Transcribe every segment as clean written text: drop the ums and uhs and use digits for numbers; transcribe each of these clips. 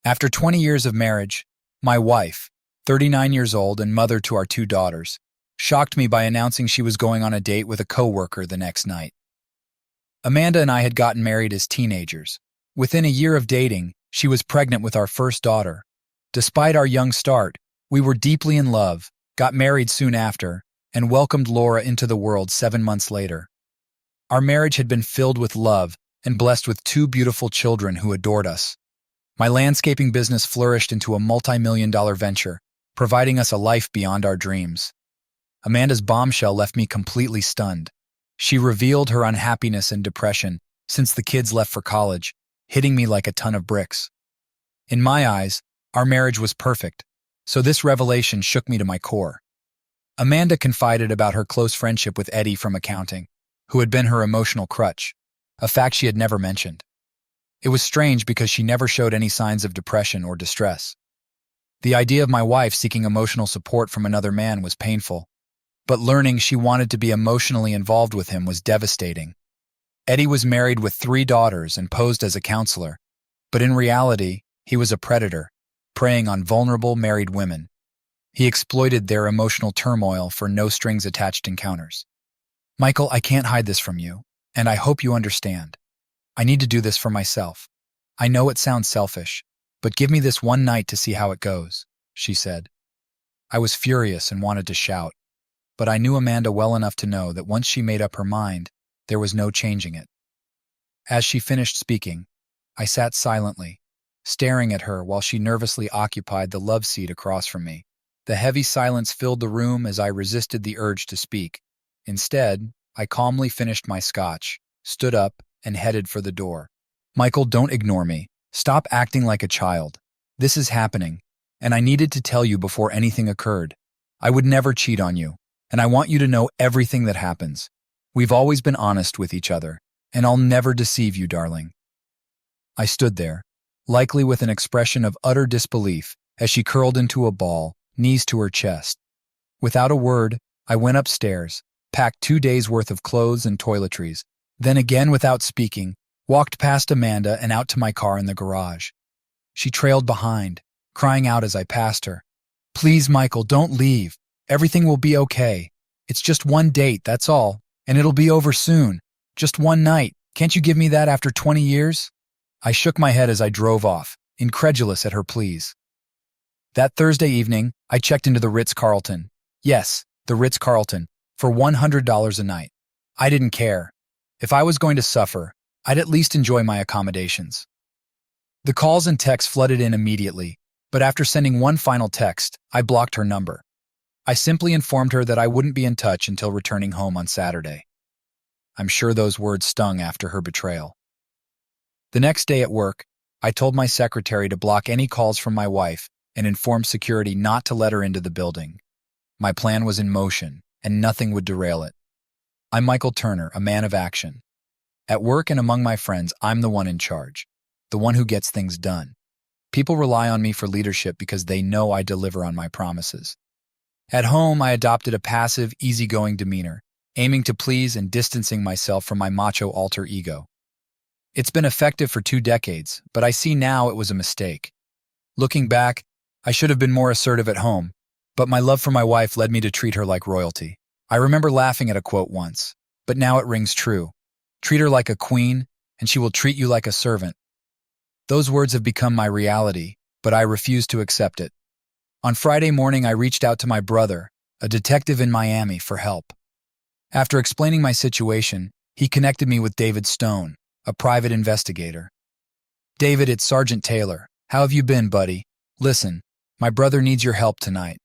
After 20 years of marriage, my wife, 39 years old and mother to our two daughters, shocked me by announcing she was going on a date with a coworker the next night. Amanda and I had gotten married as teenagers. Within a year of dating, she was pregnant with our first daughter. Despite our young start, we were deeply in love, got married soon after, and welcomed Laura into the world 7 months later. Our marriage had been filled with love and blessed with two beautiful children who adored us. My landscaping business flourished into a multi-million-dollar venture, providing us a life beyond our dreams. Amanda's bombshell left me completely stunned. She revealed her unhappiness and depression since the kids left for college, hitting me like a ton of bricks. In my eyes, our marriage was perfect, so this revelation shook me to my core. Amanda confided about her close friendship with Eddie from accounting, who had been her emotional crutch, a fact she had never mentioned. It was strange because she never showed any signs of depression or distress. The idea of my wife seeking emotional support from another man was painful, but learning she wanted to be emotionally involved with him was devastating. Eddie was married with 3 daughters and posed as a counselor, but in reality, he was a predator, preying on vulnerable married women. He exploited their emotional turmoil for no-strings-attached encounters. Michael, I can't hide this from you, and I hope you understand. I need to do this for myself. I know it sounds selfish, but give me this one night to see how it goes, she said. I was furious and wanted to shout, but I knew Amanda well enough to know that once she made up her mind, there was no changing it. As she finished speaking, I sat silently, staring at her while she nervously occupied the love seat across from me. The heavy silence filled the room as I resisted the urge to speak. Instead, I calmly finished my scotch, stood up, and headed for the door. Michael, don't ignore me. Stop acting like a child. This is happening, and I needed to tell you before anything occurred. I would never cheat on you, and I want you to know everything that happens. We've always been honest with each other, and I'll never deceive you, darling. I stood there, likely with an expression of utter disbelief, as she curled into a ball, knees to her chest. Without a word, I went upstairs, packed 2 days' worth of clothes and toiletries, then again without speaking, walked past Amanda and out to my car in the garage. She trailed behind, crying out as I passed her. Please, Michael, don't leave. Everything will be okay. It's just one date, that's all, and it'll be over soon. Just one night. Can't you give me that after 20 years? I shook my head as I drove off, incredulous at her pleas. That Thursday evening, I checked into the Ritz-Carlton. Yes, the Ritz-Carlton, for $100 a night. I didn't care. If I was going to suffer, I'd at least enjoy my accommodations. The calls and texts flooded in immediately, but after sending one final text, I blocked her number. I simply informed her that I wouldn't be in touch until returning home on Saturday. I'm sure those words stung after her betrayal. The next day at work, I told my secretary to block any calls from my wife and informed security not to let her into the building. My plan was in motion, and nothing would derail it. I'm Michael Turner, a man of action. At work and among my friends, I'm the one in charge, the one who gets things done. People rely on me for leadership because they know I deliver on my promises. At home, I adopted a passive, easygoing demeanor, aiming to please and distancing myself from my macho alter ego. It's been effective for 2 decades, but I see now it was a mistake. Looking back, I should have been more assertive at home, but my love for my wife led me to treat her like royalty. I remember laughing at a quote once, but now it rings true. Treat her like a queen, and she will treat you like a servant. Those words have become my reality, but I refuse to accept it. On Friday morning, I reached out to my brother, a detective in Miami, for help. After explaining my situation, he connected me with David Stone, a private investigator. David, it's Sergeant Taylor. How have you been, buddy? Listen, my brother needs your help tonight.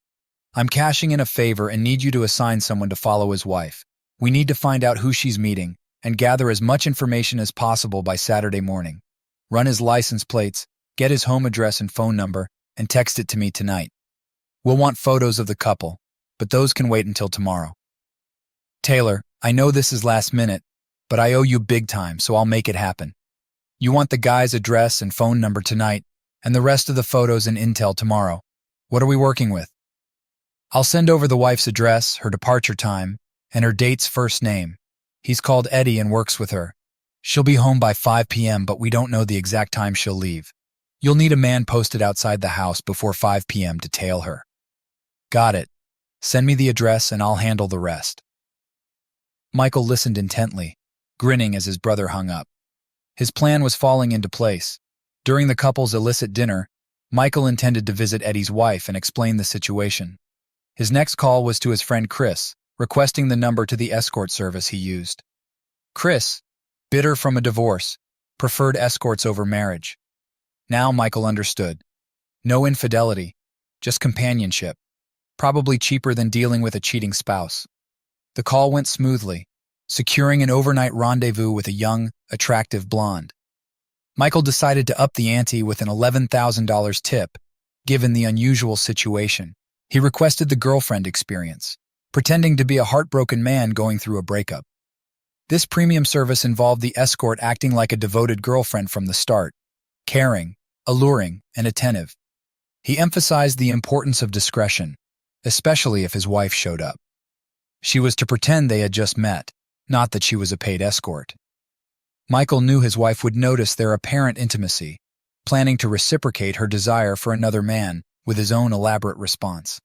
I'm cashing in a favor and need you to assign someone to follow his wife. We need to find out who she's meeting and gather as much information as possible by Saturday morning. Run his license plates, get his home address and phone number, and text it to me tonight. We'll want photos of the couple, but those can wait until tomorrow. Taylor, I know this is last minute, but I owe you big time, so I'll make it happen. You want the guy's address and phone number tonight, and the rest of the photos and intel tomorrow. What are we working with? I'll send over the wife's address, her departure time, and her date's first name. He's called Eddie and works with her. She'll be home by 5 p.m., but we don't know the exact time she'll leave. You'll need a man posted outside the house before 5 p.m. to tail her. Got it. Send me the address and I'll handle the rest. Michael listened intently, grinning as his brother hung up. His plan was falling into place. During the couple's illicit dinner, Michael intended to visit Eddie's wife and explain the situation. His next call was to his friend Chris, requesting the number to the escort service he used. Chris, bitter from a divorce, preferred escorts over marriage. Now Michael understood. No infidelity, just companionship, probably cheaper than dealing with a cheating spouse. The call went smoothly, securing an overnight rendezvous with a young, attractive blonde. Michael decided to up the ante with an $11,000 tip, given the unusual situation. He requested the girlfriend experience, pretending to be a heartbroken man going through a breakup. This premium service involved the escort acting like a devoted girlfriend from the start, caring, alluring, and attentive. He emphasized the importance of discretion, especially if his wife showed up. She was to pretend they had just met, not that she was a paid escort. Michael knew his wife would notice their apparent intimacy, planning to reciprocate her desire for another man with his own elaborate response.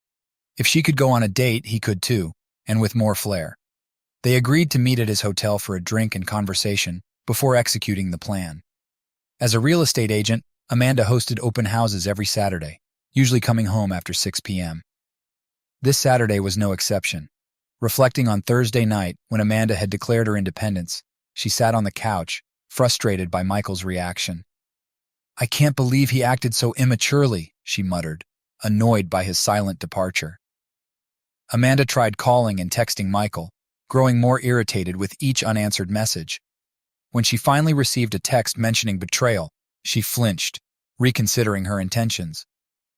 If she could go on a date, he could too, and with more flair. They agreed to meet at his hotel for a drink and conversation before executing the plan. As a real estate agent, Amanda hosted open houses every Saturday, usually coming home after 6 p.m. This Saturday was no exception. Reflecting on Thursday night, when Amanda had declared her independence, she sat on the couch, frustrated by Michael's reaction. "I can't believe he acted so immaturely," she muttered, annoyed by his silent departure. Amanda tried calling and texting Michael, growing more irritated with each unanswered message. When she finally received a text mentioning betrayal, she flinched, reconsidering her intentions.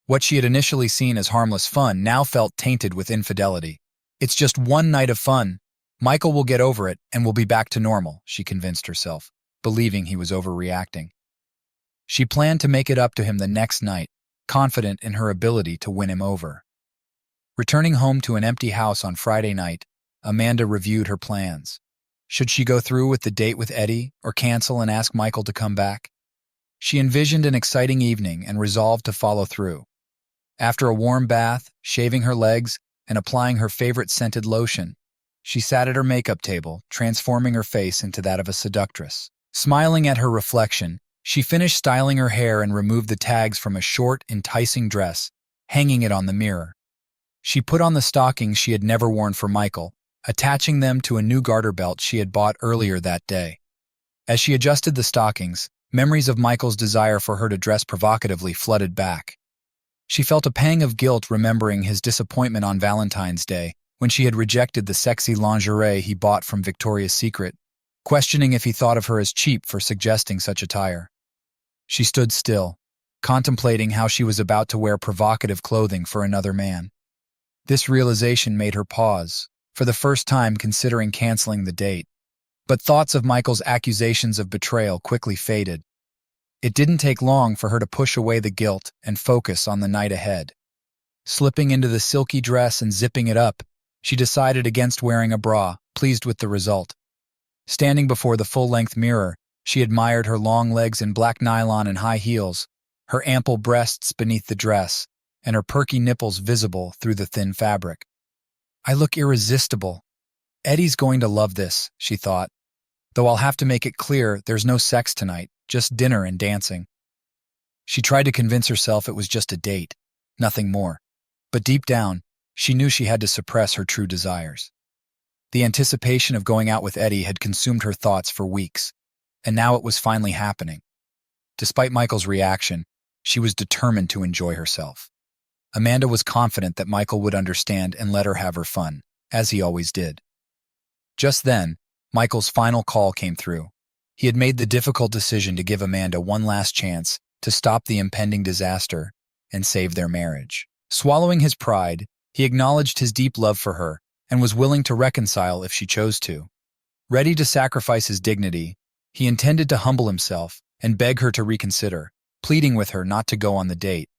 What she had initially seen as harmless fun now felt tainted with infidelity. "It's just one night of fun. Michael will get over it and we'll be back to normal," she convinced herself, believing he was overreacting. She planned to make it up to him the next night, confident in her ability to win him over. Returning home to an empty house on Friday night, Amanda reviewed her plans. Should she go through with the date with Eddie or cancel and ask Michael to come back? She envisioned an exciting evening and resolved to follow through. After a warm bath, shaving her legs, and applying her favorite scented lotion, she sat at her makeup table, transforming her face into that of a seductress. Smiling at her reflection, she finished styling her hair and removed the tags from a short, enticing dress, hanging it on the mirror. She put on the stockings she had never worn for Michael, attaching them to a new garter belt she had bought earlier that day. As she adjusted the stockings, memories of Michael's desire for her to dress provocatively flooded back. She felt a pang of guilt remembering his disappointment on Valentine's Day when she had rejected the sexy lingerie he bought from Victoria's Secret, questioning if he thought of her as cheap for suggesting such attire. She stood still, contemplating how she was about to wear provocative clothing for another man. This realization made her pause, for the first time considering canceling the date. But thoughts of Michael's accusations of betrayal quickly faded. It didn't take long for her to push away the guilt and focus on the night ahead. Slipping into the silky dress and zipping it up, she decided against wearing a bra, pleased with the result. Standing before the full-length mirror, she admired her long legs in black nylon and high heels, her ample breasts beneath the dress, and her perky nipples visible through the thin fabric. "I look irresistible. Eddie's going to love this," she thought. "Though I'll have to make it clear there's no sex tonight, just dinner and dancing." She tried to convince herself it was just a date, nothing more. But deep down, she knew she had to suppress her true desires. The anticipation of going out with Eddie had consumed her thoughts for weeks, and now it was finally happening. Despite Michael's reaction, she was determined to enjoy herself. Amanda was confident that Michael would understand and let her have her fun, as he always did. Just then, Michael's final call came through. He had made the difficult decision to give Amanda one last chance to stop the impending disaster and save their marriage. Swallowing his pride, he acknowledged his deep love for her and was willing to reconcile if she chose to. Ready to sacrifice his dignity, he intended to humble himself and beg her to reconsider, pleading with her not to go on the date.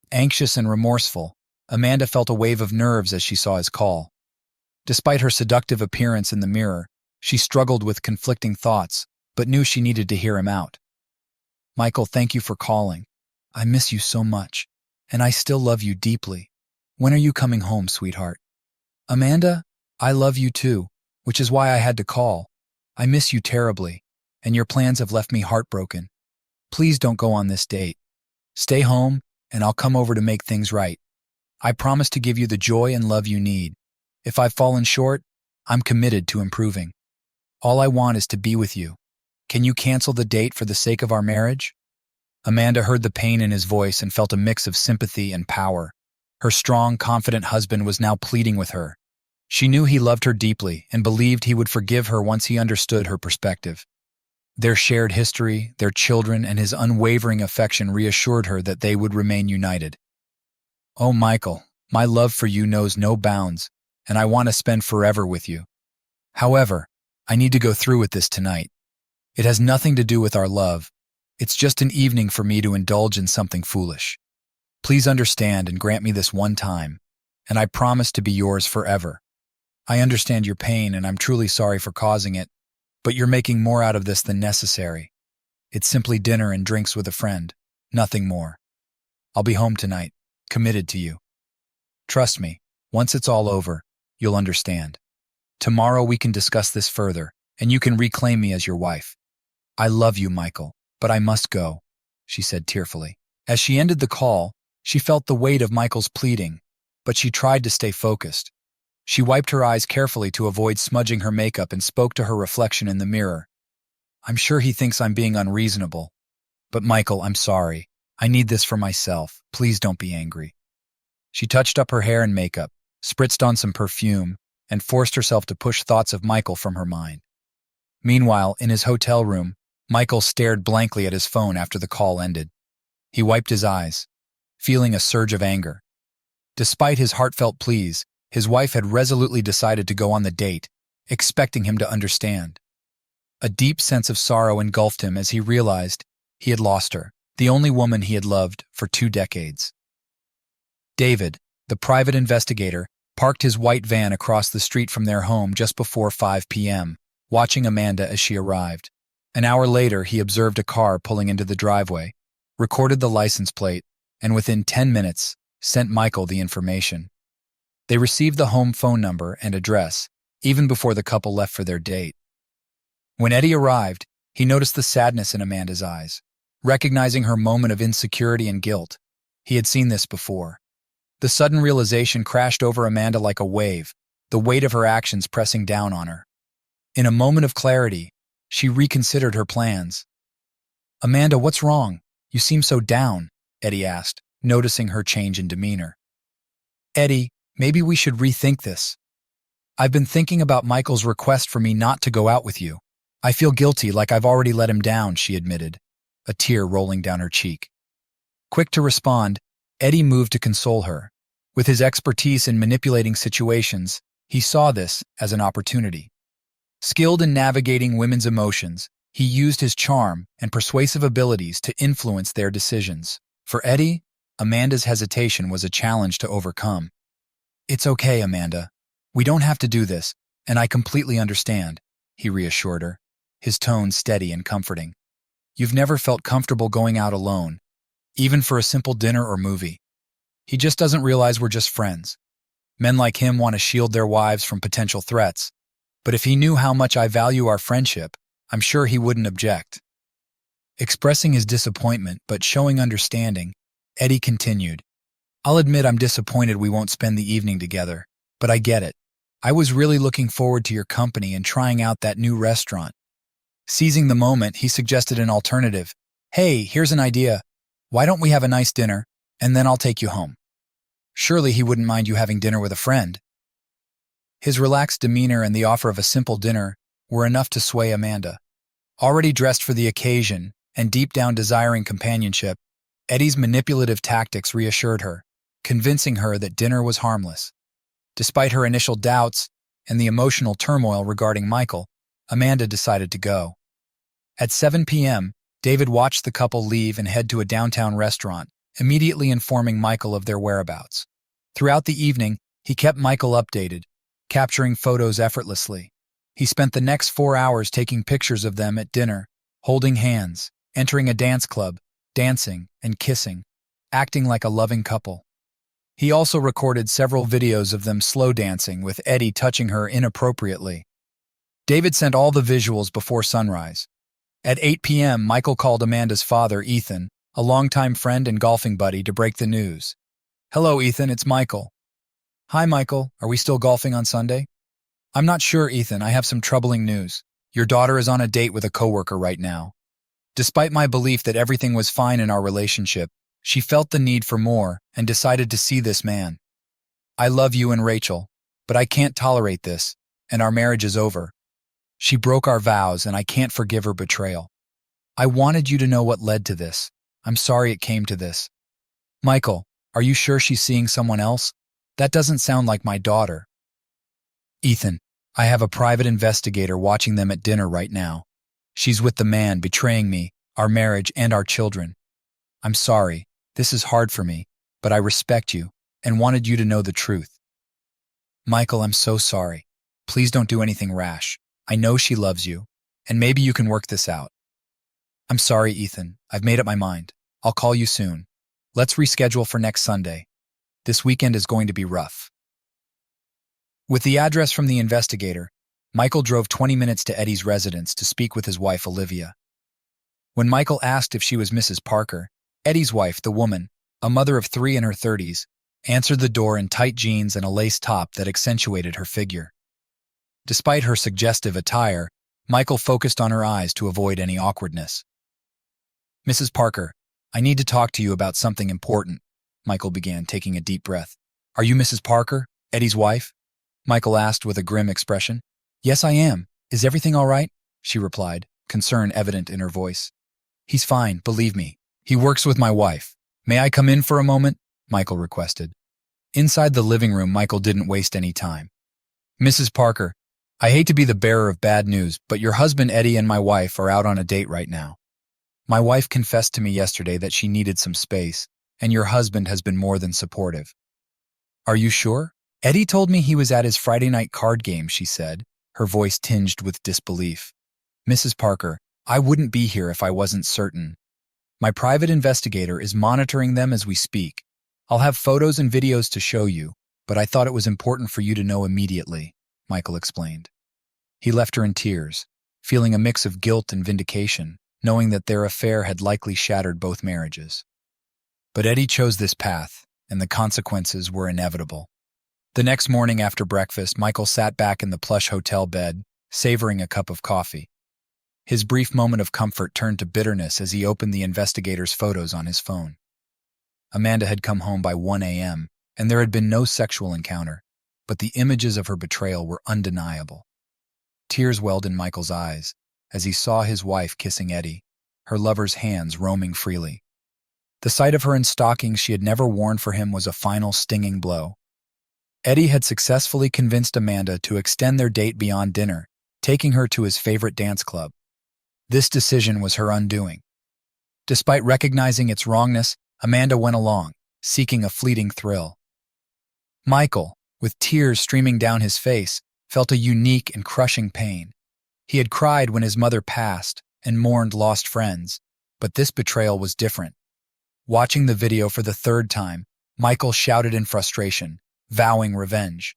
Anxious and remorseful, Amanda felt a wave of nerves as she saw his call. Despite her seductive appearance in the mirror, she struggled with conflicting thoughts, but knew she needed to hear him out. "Michael, thank you for calling. I miss you so much, and I still love you deeply. When are you coming home, sweetheart? Amanda, I love you too, which is why I had to call. I miss you terribly, and your plans have left me heartbroken. Please don't go on this date. Stay home, and I'll come over to make things right. I promise to give you the joy and love you need. If I've fallen short, I'm committed to improving. All I want is to be with you. Can you cancel the date for the sake of our marriage? Amanda heard the pain in his voice and felt a mix of sympathy and power. Her strong, confident husband was now pleading with her. She knew he loved her deeply and believed he would forgive her once he understood her perspective. Their shared history, their children, and his unwavering affection reassured her that they would remain united. Oh, Michael, my love for you knows no bounds, and I want to spend forever with you. However, I need to go through with this tonight. It has nothing to do with our love. It's just an evening for me to indulge in something foolish. Please understand and grant me this one time, and I promise to be yours forever. I understand your pain, and I'm truly sorry for causing it, but you're making more out of this than necessary. It's simply dinner and drinks with a friend, nothing more. I'll be home tonight, committed to you. Trust me, once it's all over, you'll understand. Tomorrow we can discuss this further, and you can reclaim me as your wife. I love you, Michael, but I must go, she said tearfully. As she ended the call, she felt the weight of Michael's pleading, but she tried to stay focused. She wiped her eyes carefully to avoid smudging her makeup and spoke to her reflection in the mirror. I'm sure he thinks I'm being unreasonable. But Michael, I'm sorry. I need this for myself. Please don't be angry. She touched up her hair and makeup, spritzed on some perfume, and forced herself to push thoughts of Michael from her mind. Meanwhile, in his hotel room, Michael stared blankly at his phone after the call ended. He wiped his eyes, feeling a surge of anger. Despite his heartfelt pleas, his wife had resolutely decided to go on the date, expecting him to understand. A deep sense of sorrow engulfed him as he realized he had lost her, the only woman he had loved for 2 decades. David, the private investigator, parked his white van across the street from their home just before 5 p.m., watching Amanda as she arrived. An hour later, he observed a car pulling into the driveway, recorded the license plate, and within 10 minutes, sent Michael the information. They received the home phone number and address, even before the couple left for their date. When Eddie arrived, he noticed the sadness in Amanda's eyes. Recognizing her moment of insecurity and guilt, he had seen this before. The sudden realization crashed over Amanda like a wave, the weight of her actions pressing down on her. In a moment of clarity, she reconsidered her plans. Amanda, what's wrong? You seem so down, Eddie asked, noticing her change in demeanor. Eddie, maybe we should rethink this. I've been thinking about Michael's request for me not to go out with you. I feel guilty, like I've already let him down, she admitted, a tear rolling down her cheek. Quick to respond, Eddie moved to console her. With his expertise in manipulating situations, he saw this as an opportunity. Skilled in navigating women's emotions, he used his charm and persuasive abilities to influence their decisions. For Eddie, Amanda's hesitation was a challenge to overcome. It's okay, Amanda. We don't have to do this, and I completely understand, he reassured her, his tone steady and comforting. You've never felt comfortable going out alone, even for a simple dinner or movie. He just doesn't realize we're just friends. Men like him want to shield their wives from potential threats, but if he knew how much I value our friendship, I'm sure he wouldn't object. Expressing his disappointment but showing understanding, Eddie continued, I'll admit I'm disappointed we won't spend the evening together, but I get it. I was really looking forward to your company and trying out that new restaurant. Seizing the moment, he suggested an alternative. Hey, here's an idea. Why don't we have a nice dinner, and then I'll take you home? Surely he wouldn't mind you having dinner with a friend. His relaxed demeanor and the offer of a simple dinner were enough to sway Amanda. Already dressed for the occasion and deep down desiring companionship, Eddie's manipulative tactics reassured her, convincing her that dinner was harmless. Despite her initial doubts and the emotional turmoil regarding Michael, Amanda decided to go. At 7 p.m., David watched the couple leave and head to a downtown restaurant, immediately informing Michael of their whereabouts. Throughout the evening, he kept Michael updated, capturing photos effortlessly. He spent the next 4 hours taking pictures of them at dinner, holding hands, entering a dance club, dancing, and kissing, acting like a loving couple. He also recorded several videos of them slow dancing with Eddie touching her inappropriately. David sent all the visuals before sunrise. At 8 p.m., Michael called Amanda's father, Ethan, a longtime friend and golfing buddy, to break the news. "Hello, Ethan, it's Michael." "Hi, Michael. Are we still golfing on Sunday?" "I'm not sure, Ethan. I have some troubling news. Your daughter is on a date with a coworker right now. Despite my belief that everything was fine in our relationship, she felt the need for more and decided to see this man. I love you and Rachel, but I can't tolerate this, and our marriage is over. She broke our vows, and I can't forgive her betrayal. I wanted you to know what led to this. I'm sorry it came to this." "Michael, are you sure she's seeing someone else? That doesn't sound like my daughter." "Ethan, I have a private investigator watching them at dinner right now. She's with the man betraying me, our marriage, and our children. I'm sorry, this is hard for me, but I respect you and wanted you to know the truth." "Michael, I'm so sorry. Please don't do anything rash. I know she loves you, and maybe you can work this out." "I'm sorry, Ethan. I've made up my mind. I'll call you soon. Let's reschedule for next Sunday. This weekend is going to be rough." With the address from the investigator, Michael drove 20 minutes to Eddie's residence to speak with his wife, Olivia. When Michael asked if she was Mrs. Parker, Eddie's wife, the woman, a mother of 3 in her 30s, answered the door in tight jeans and a lace top that accentuated her figure. Despite her suggestive attire, Michael focused on her eyes to avoid any awkwardness. "Mrs. Parker, I need to talk to you about something important," Michael began, taking a deep breath. "Are you Mrs. Parker, Eddie's wife?" Michael asked with a grim expression. "Yes, I am. Is everything all right?" she replied, concern evident in her voice. "He's fine, believe me. He works with my wife. May I come in for a moment?" Michael requested. Inside the living room, Michael didn't waste any time. "Mrs. Parker, I hate to be the bearer of bad news, but your husband Eddie and my wife are out on a date right now. My wife confessed to me yesterday that she needed some space, and your husband has been more than supportive." "Are you sure?" "Eddie told me he was at his Friday night card game," she said, her voice tinged with disbelief. "Mrs. Parker, I wouldn't be here if I wasn't certain. My private investigator is monitoring them as we speak. I'll have photos and videos to show you, but I thought it was important for you to know immediately," Michael explained. He left her in tears, feeling a mix of guilt and vindication, knowing that their affair had likely shattered both marriages. But Eddie chose this path, and the consequences were inevitable. The next morning after breakfast, Michael sat back in the plush hotel bed, savoring a cup of coffee. His brief moment of comfort turned to bitterness as he opened the investigator's photos on his phone. Amanda had come home by 1 a.m., and there had been no sexual encounter, but the images of her betrayal were undeniable. Tears welled in Michael's eyes as he saw his wife kissing Eddie, her lover's hands roaming freely. The sight of her in stockings she had never worn for him was a final stinging blow. Eddie had successfully convinced Amanda to extend their date beyond dinner, taking her to his favorite dance club. This decision was her undoing. Despite recognizing its wrongness, Amanda went along, seeking a fleeting thrill. Michael, with tears streaming down his face, felt a unique and crushing pain. He had cried when his mother passed and mourned lost friends, but this betrayal was different. Watching the video for the third time, Michael shouted in frustration, vowing revenge.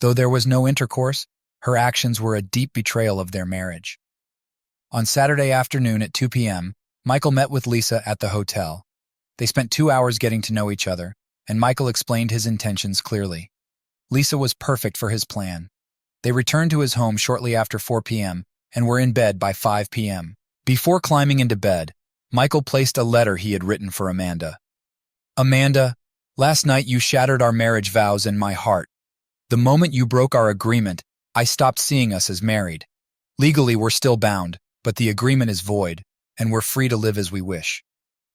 Though there was no intercourse, her actions were a deep betrayal of their marriage. On Saturday afternoon at 2 p.m., Michael met with Lisa at the hotel. They spent 2 hours getting to know each other, and Michael explained his intentions clearly. Lisa was perfect for his plan. They returned to his home shortly after 4 p.m. and were in bed by 5 p.m. Before climbing into bed, Michael placed a letter he had written for Amanda. "Amanda, last night you shattered our marriage vows in my heart. The moment you broke our agreement, I stopped seeing us as married. Legally, we're still bound, but the agreement is void, and we're free to live as we wish.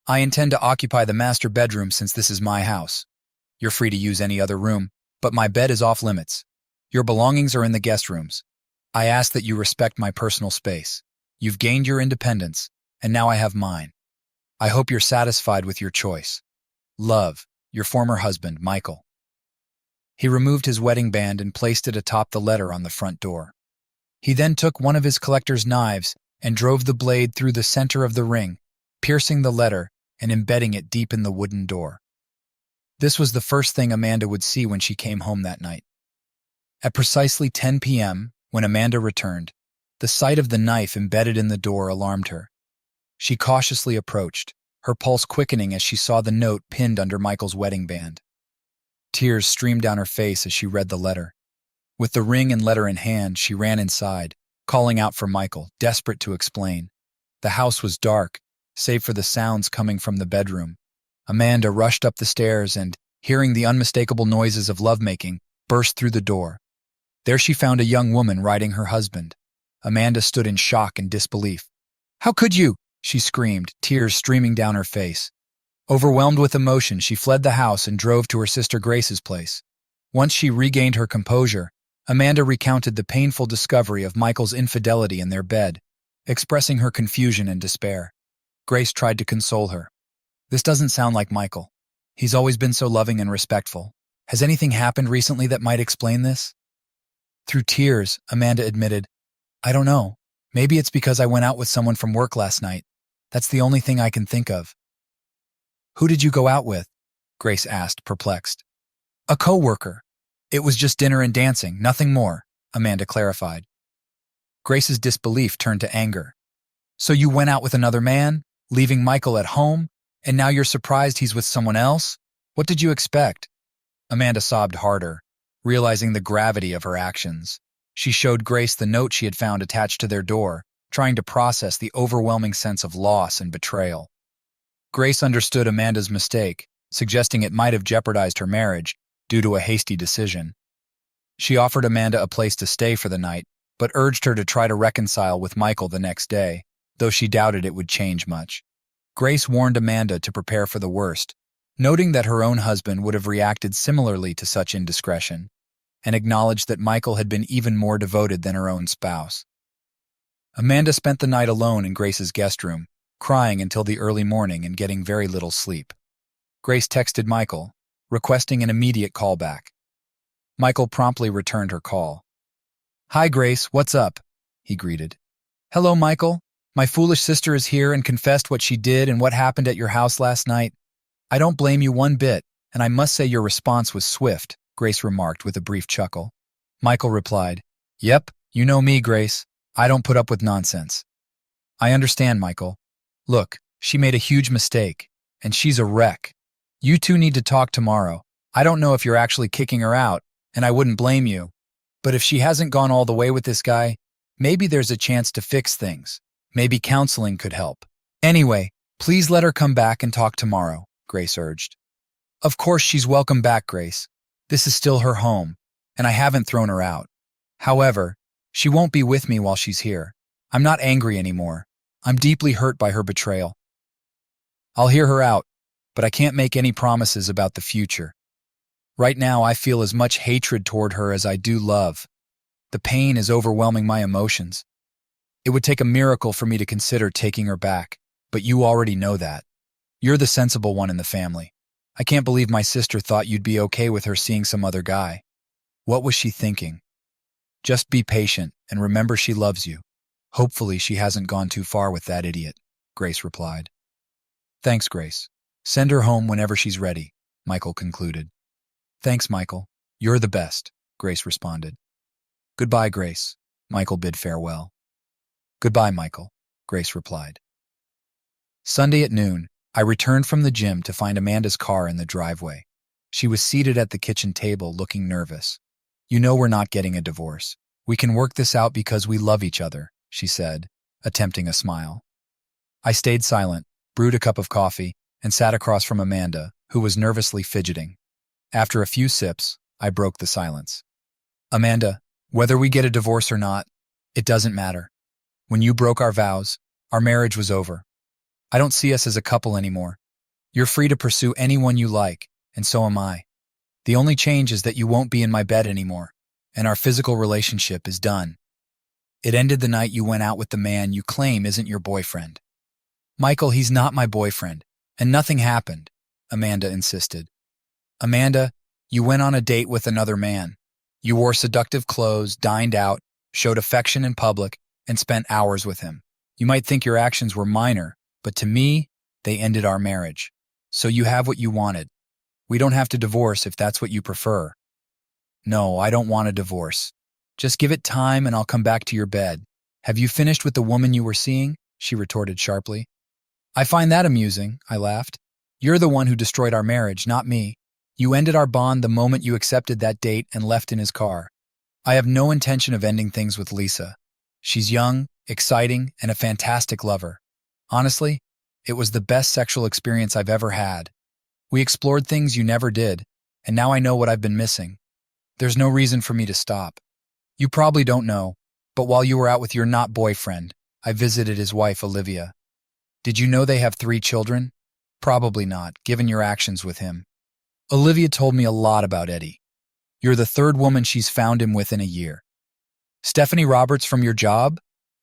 I intend to occupy the master bedroom since this is my house. You're free to use any other room, but my bed is off limits. Your belongings are in the guest rooms. I ask that you respect my personal space. You've gained your independence, and now I have mine. I hope you're satisfied with your choice. Love, your former husband, Michael." He removed his wedding band and placed it atop the letter on the front door. He then took one of his collector's knives and drove the blade through the center of the ring, piercing the letter and embedding it deep in the wooden door. This was the first thing Amanda would see when she came home that night. At precisely 10 p.m., when Amanda returned, the sight of the knife embedded in the door alarmed her. She cautiously approached, her pulse quickening as she saw the note pinned under Michael's wedding band. Tears streamed down her face as she read the letter. With the ring and letter in hand, she ran inside, calling out for Michael, desperate to explain. The house was dark, save for the sounds coming from the bedroom. Amanda rushed up the stairs and, hearing the unmistakable noises of lovemaking, burst through the door. There she found a young woman riding her husband. Amanda stood in shock and disbelief. "How could you?" she screamed, tears streaming down her face. Overwhelmed with emotion, she fled the house and drove to her sister Grace's place. Once she regained her composure, Amanda recounted the painful discovery of Michael's infidelity in their bed, expressing her confusion and despair. Grace tried to console her. "This doesn't sound like Michael. He's always been so loving and respectful. Has anything happened recently that might explain this?" Through tears, Amanda admitted, "I don't know. Maybe it's because I went out with someone from work last night. That's the only thing I can think of." "Who did you go out with?" Grace asked, perplexed. "A coworker. It was just dinner and dancing, nothing more," Amanda clarified. Grace's disbelief turned to anger. "So you went out with another man, leaving Michael at home, and now you're surprised he's with someone else? What did you expect?" Amanda sobbed harder, realizing the gravity of her actions. She showed Grace the note she had found attached to their door, trying to process the overwhelming sense of loss and betrayal. Grace understood Amanda's mistake, suggesting it might have jeopardized her marriage due to a hasty decision. She offered Amanda a place to stay for the night, but urged her to try to reconcile with Michael the next day, though she doubted it would change much. Grace warned Amanda to prepare for the worst, noting that her own husband would have reacted similarly to such indiscretion, and acknowledged that Michael had been even more devoted than her own spouse. Amanda spent the night alone in Grace's guest room, crying until the early morning and getting very little sleep. Grace texted Michael, requesting an immediate call back. Michael promptly returned her call. "Hi, Grace, what's up?" he greeted. "Hello, Michael. My foolish sister is here and confessed what she did and what happened at your house last night. I don't blame you one bit, and I must say your response was swift," Grace remarked with a brief chuckle. Michael replied, "Yep, you know me, Grace. I don't put up with nonsense." "I understand, Michael. Look, she made a huge mistake, and she's a wreck. You two need to talk tomorrow. I don't know if you're actually kicking her out, and I wouldn't blame you. But if she hasn't gone all the way with this guy, maybe there's a chance to fix things. Maybe counseling could help. Anyway, please let her come back and talk tomorrow," Grace urged. "Of course she's welcome back, Grace. This is still her home, and I haven't thrown her out. However, she won't be with me while she's here. I'm not angry anymore. I'm deeply hurt by her betrayal. I'll hear her out, but I can't make any promises about the future. Right now, I feel as much hatred toward her as I do love. The pain is overwhelming my emotions. It would take a miracle for me to consider taking her back, but you already know that. You're the sensible one in the family. I can't believe my sister thought you'd be okay with her seeing some other guy. What was she thinking? Just be patient and remember she loves you. Hopefully she hasn't gone too far with that idiot," Grace replied. "Thanks, Grace. Send her home whenever she's ready," Michael concluded. "Thanks, Michael. You're the best," Grace responded. "Goodbye, Grace," Michael bid farewell. "Goodbye, Michael," Grace replied. Sunday at noon, I returned from the gym to find Amanda's car in the driveway. She was seated at the kitchen table looking nervous. "You know we're not getting a divorce. We can work this out because we love each other," she said, attempting a smile. I stayed silent, brewed a cup of coffee, and sat across from Amanda, who was nervously fidgeting. After a few sips, I broke the silence. "Amanda, whether we get a divorce or not, it doesn't matter. When you broke our vows, our marriage was over. I don't see us as a couple anymore. You're free to pursue anyone you like, and so am I. The only change is that you won't be in my bed anymore, and our physical relationship is done. It ended the night you went out with the man you claim isn't your boyfriend." "Michael, he's not my boyfriend, and nothing happened," Amanda insisted. "Amanda, you went on a date with another man. You wore seductive clothes, dined out, showed affection in public, and spent hours with him. You might think your actions were minor, but to me, They ended our marriage. So you have what you wanted. We don't have to divorce if that's what you prefer. No, I don't want a divorce. Just give it time and I'll come back to your bed. Have you finished with the woman you were seeing? She retorted sharply. I find that amusing, I laughed. You're the one who destroyed our marriage, not me. You ended our bond the moment you accepted that date and left in his car. I have no intention of ending things with Lisa. She's young, exciting, and a fantastic lover. Honestly, it was the best sexual experience I've ever had. We explored things you never did, and now I know what I've been missing. There's no reason for me to stop. You probably don't know, but while you were out with your not boyfriend, I visited his wife, Olivia. Did you know they have 3 children? Probably not, given your actions with him. Olivia told me a lot about Eddie. You're the 3rd woman she's found him with in a year. Stephanie Roberts from your job?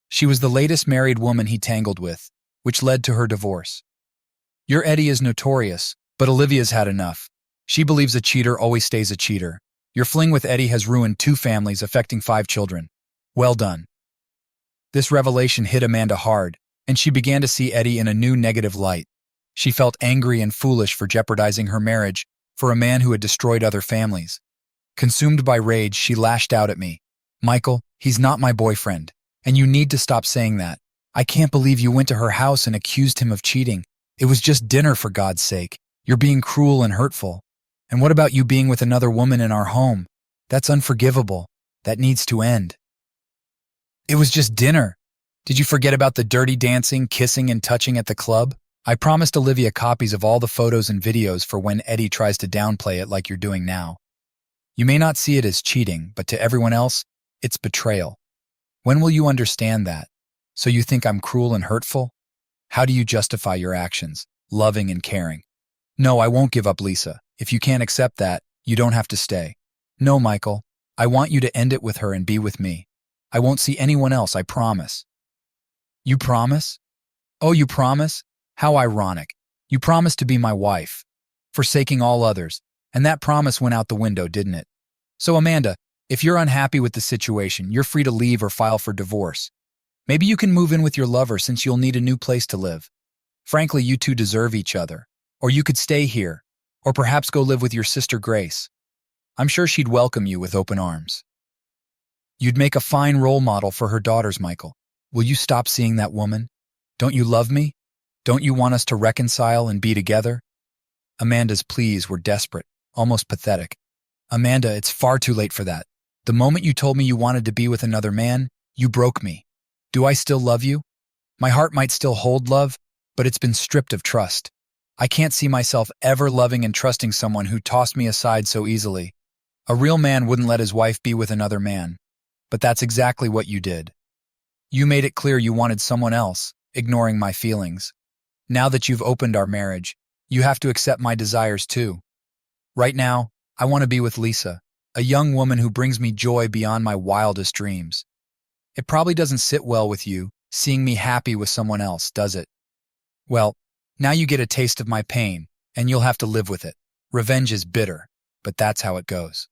She was the latest married woman he tangled with, which led to her divorce. Your Eddie is notorious, but Olivia's had enough. She believes a cheater always stays a cheater. Your fling with Eddie has ruined 2 families, affecting 5 children. Well done. This revelation hit Amanda hard, and she began to see Eddie in a new negative light. She felt angry and foolish for jeopardizing her marriage for a man who had destroyed other families. Consumed by rage, she lashed out at me. Michael, he's not my boyfriend, and you need to stop saying that. I can't believe you went to her house and accused him of cheating. It was just dinner, for God's sake. You're being cruel and hurtful. And what about you being with another woman in our home? That's unforgivable. That needs to end. It was just dinner. Did you forget about the dirty dancing, kissing, and touching at the club? I promised Olivia copies of all the photos and videos for when Eddie tries to downplay it like you're doing now. You may not see it as cheating, but to everyone else, it's betrayal. When will you understand that? So you think I'm cruel and hurtful? How do you justify your actions, loving and caring? No, I won't give up Lisa. If you can't accept that, you don't have to stay. No, Michael, I want you to end it with her and be with me. I won't see anyone else, I promise. You promise? Oh, you promise? How ironic. You promised to be my wife, forsaking all others, and that promise went out the window, didn't it? So Amanda, if you're unhappy with the situation, you're free to leave or file for divorce. Maybe you can move in with your lover since you'll need a new place to live. Frankly, you two deserve each other. Or you could stay here, or perhaps go live with your sister Grace. I'm sure she'd welcome you with open arms. You'd make a fine role model for her daughters, Michael. Will you stop seeing that woman? Don't you love me? Don't you want us to reconcile and be together? Amanda's pleas were desperate, almost pathetic. Amanda, it's far too late for that. The moment you told me you wanted to be with another man, you broke me. Do I still love you? My heart might still hold love, but it's been stripped of trust. I can't see myself ever loving and trusting someone who tossed me aside so easily. A real man wouldn't let his wife be with another man. But that's exactly what you did. You made it clear you wanted someone else, ignoring my feelings. Now that you've opened our marriage, you have to accept my desires too. Right now, I want to be with Lisa, a young woman who brings me joy beyond my wildest dreams. It probably doesn't sit well with you, seeing me happy with someone else, does it? Well, now you get a taste of my pain, and you'll have to live with it. Revenge is bitter, but that's how it goes.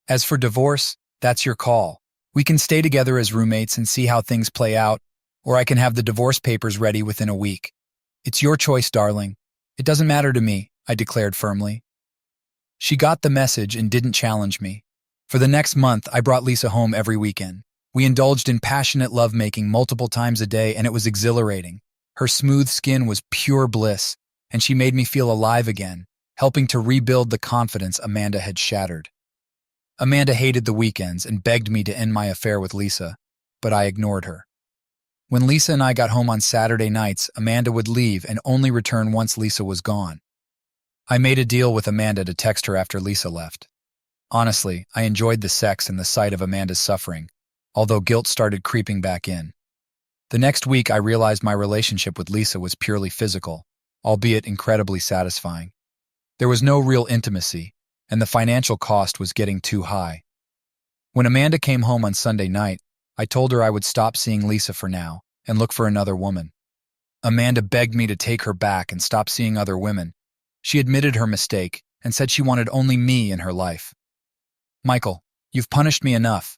As for divorce, that's your call. We can stay together as roommates and see how things play out, or I can have the divorce papers ready within a week. It's your choice, darling. It doesn't matter to me, I declared firmly. She got the message and didn't challenge me. For the next month, I brought Lisa home every weekend. We indulged in passionate lovemaking multiple times a day, and it was exhilarating. Her smooth skin was pure bliss, and she made me feel alive again, helping to rebuild the confidence Amanda had shattered. Amanda hated the weekends and begged me to end my affair with Lisa, but I ignored her. When Lisa and I got home on Saturday nights, Amanda would leave and only return once Lisa was gone. I made a deal with Amanda to text her after Lisa left. Honestly, I enjoyed the sex and the sight of Amanda's suffering, although guilt started creeping back in. The next week, I realized my relationship with Lisa was purely physical, albeit incredibly satisfying. There was no real intimacy, and the financial cost was getting too high. When Amanda came home on Sunday night, I told her I would stop seeing Lisa for now and look for another woman. Amanda begged me to take her back and stop seeing other women. She admitted her mistake and said she wanted only me in her life. Michael, you've punished me enough.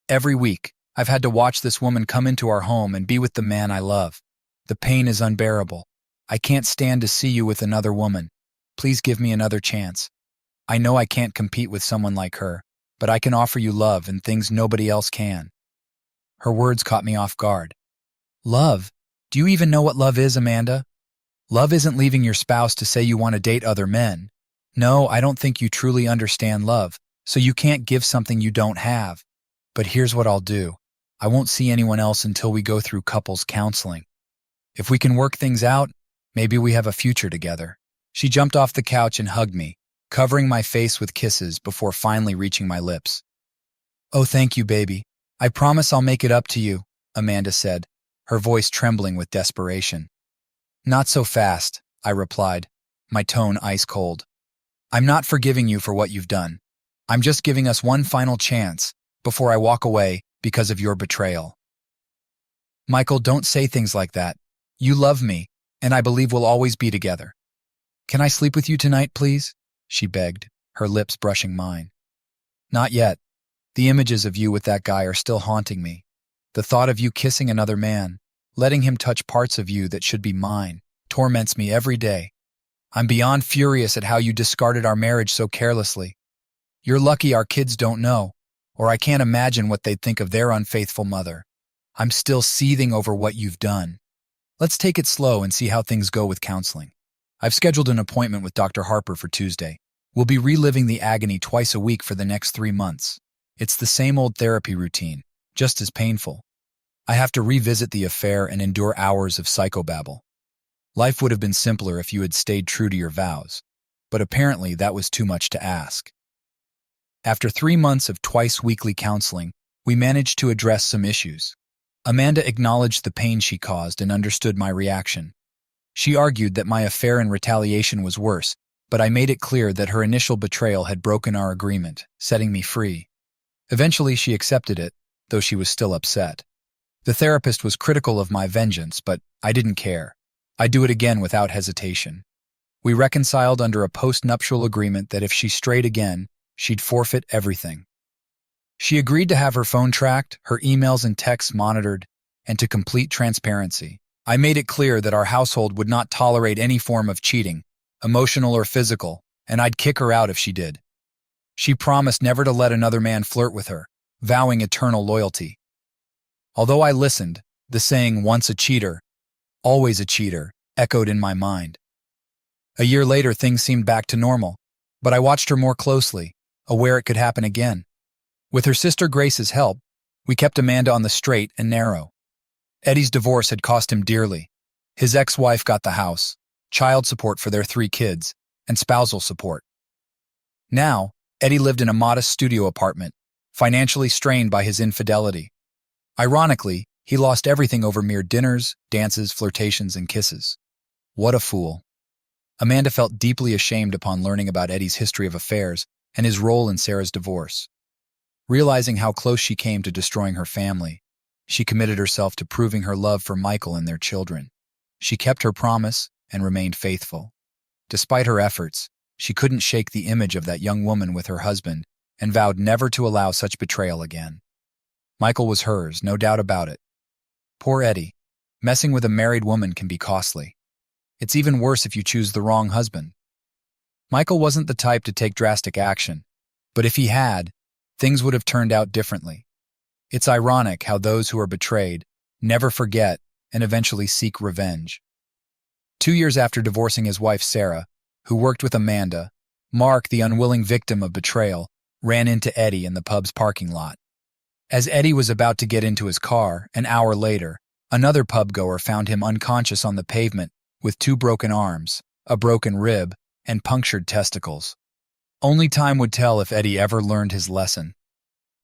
Every week, I've had to watch this woman come into our home and be with the man I love. The pain is unbearable. I can't stand to see you with another woman. Please give me another chance. I know I can't compete with someone like her, but I can offer you love and things nobody else can." Her words caught me off guard. Love? Do you even know what love is, Amanda? Love isn't leaving your spouse to say you want to date other men. No, I don't think you truly understand love, so you can't give something you don't have. But here's what I'll do. I won't see anyone else until we go through couples counseling. If we can work things out, maybe we have a future together. She jumped off the couch and hugged me, covering my face with kisses before finally reaching my lips. "Oh, thank you, baby. I promise I'll make it up to you," Amanda said, her voice trembling with desperation. "Not so fast," I replied, my tone ice cold. "I'm not forgiving you for what you've done. I'm just giving us one final chance before I walk away because of your betrayal." "Michael, don't say things like that. You love me, and I believe we'll always be together. Can I sleep with you tonight, please?" she begged, her lips brushing mine. "Not yet. The images of you with that guy are still haunting me. The thought of you kissing another man, letting him touch parts of you that should be mine, torments me every day. I'm beyond furious at how you discarded our marriage so carelessly. You're lucky our kids don't know, or I can't imagine what they'd think of their unfaithful mother. I'm still seething over what you've done. Let's take it slow and see how things go with counseling. I've scheduled an appointment with Dr. Harper for Tuesday. We'll be reliving the agony twice a week for the next 3 months. It's the same old therapy routine, just as painful. I have to revisit the affair and endure hours of psychobabble. Life would have been simpler if you had stayed true to your vows, but apparently that was too much to ask. After 3 months of twice-weekly counseling, we managed to address some issues. Amanda acknowledged the pain she caused and understood my reaction. She argued that my affair and retaliation was worse, but I made it clear that her initial betrayal had broken our agreement, setting me free. Eventually, she accepted it, though she was still upset. The therapist was critical of my vengeance, but I didn't care. I'd do it again without hesitation. We reconciled under a post-nuptial agreement that if she strayed again, she'd forfeit everything. She agreed to have her phone tracked, her emails and texts monitored, and to complete transparency. I made it clear that our household would not tolerate any form of cheating, emotional or physical, and I'd kick her out if she did. She promised never to let another man flirt with her, vowing eternal loyalty. Although I listened, the saying, "once a cheater, always a cheater," echoed in my mind. A year later, things seemed back to normal, but I watched her more closely, aware it could happen again. With her sister Grace's help, we kept Amanda on the straight and narrow. Eddie's divorce had cost him dearly. His ex-wife got the house, child support for their 3 kids, and spousal support. Now, Eddie lived in a modest studio apartment, financially strained by his infidelity. Ironically, he lost everything over mere dinners, dances, flirtations, and kisses. What a fool. Amanda felt deeply ashamed upon learning about Eddie's history of affairs and his role in Sarah's divorce. Realizing how close she came to destroying her family, she committed herself to proving her love for Michael and their children. She kept her promise and remained faithful. Despite her efforts, she couldn't shake the image of that young woman with her husband and vowed never to allow such betrayal again. Michael was hers, no doubt about it. Poor Eddie. Messing with a married woman can be costly. It's even worse if you choose the wrong husband. Michael wasn't the type to take drastic action, but if he had, things would have turned out differently. It's ironic how those who are betrayed never forget and eventually seek revenge. 2 years after divorcing his wife Sarah, who worked with Amanda, Mark, the unwilling victim of betrayal, ran into Eddie in the pub's parking lot. As Eddie was about to get into his car, an hour later, another pub-goer found him unconscious on the pavement with 2 broken arms, a broken rib, and punctured testicles. Only time would tell if Eddie ever learned his lesson.